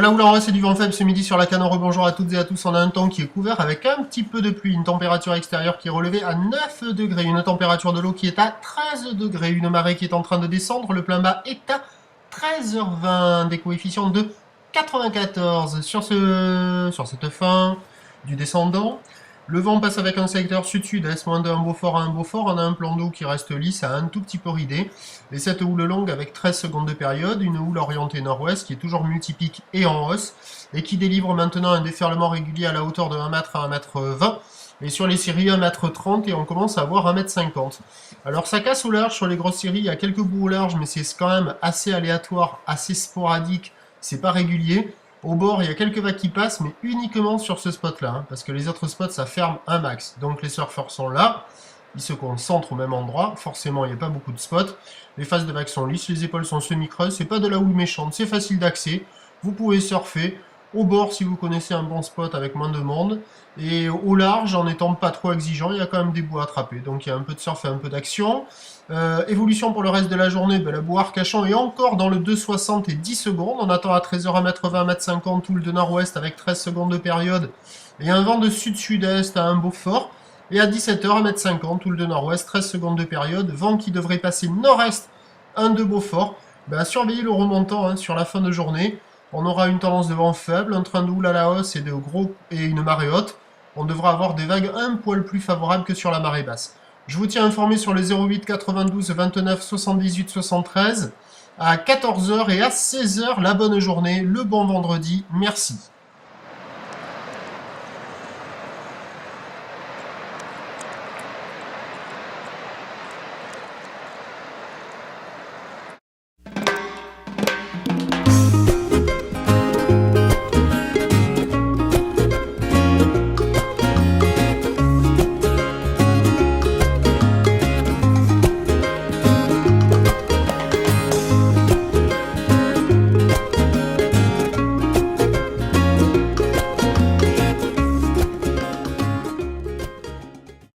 la houle en reste et du vent faible ce midi sur la Canore. Bonjour à toutes et à tous. On a un temps qui est couvert avec un petit peu de pluie. Une température extérieure qui est relevée à 9 degrés. Une température de l'eau qui est à 13 degrés. Une marée qui est en train de descendre. Le plein bas est à 13h20. Des coefficients de 94 sur cette fin du descendant. Le vent passe avec un secteur sud-sud-est, moins d'un Beaufort à un Beaufort. On a un plan d'eau qui reste lisse à un tout petit peu ridé. Et cette houle longue avec 13 secondes de période, une houle orientée nord-ouest qui est toujours multipique et en hausse, et qui délivre maintenant un déferlement régulier à la hauteur de 1 mètre à 1 mètre 20. Et sur les séries 1 mètre 30 et on commence à avoir 1 mètre 50. Alors ça casse au large sur les grosses séries, il y a quelques bouts au large, mais c'est quand même assez aléatoire, assez sporadique, c'est pas régulier. Au bord, il y a quelques vagues qui passent, mais uniquement sur ce spot-là, hein, parce que les autres spots, ça ferme un max. Donc les surfeurs sont là, ils se concentrent au même endroit, forcément, il n'y a pas beaucoup de spots. Les faces de vagues sont lisses, les épaules sont semi-creuses, c'est pas de la houle méchante, c'est facile d'accès. Vous pouvez surfer au bord si vous connaissez un bon spot avec moins de monde, et au large, en n'étant pas trop exigeant, il y a quand même des bouts à attraper. Donc il y a un peu de surf et un peu d'action. Évolution pour le reste de la journée, la boue Arcachon est encore dans le 2,60 et 10 secondes. On attend à 13h à mètre 20, mètre 50, houle de nord-ouest avec 13 secondes de période. Et un vent de sud-sud-est à un Beaufort. Et à 17h à mètre 50, houle de nord-ouest, 13 secondes de période. Vent qui devrait passer nord-est, un de Beaufort. Surveillez le remontant hein, sur la fin de journée. On aura une tendance de vent faible, un train de houle à la hausse et une marée haute. On devra avoir des vagues un poil plus favorables que sur la marée basse. Je vous tiens informé sur les 08 92 29 78 73 à 14h et à 16h la bonne journée, le bon vendredi. Merci.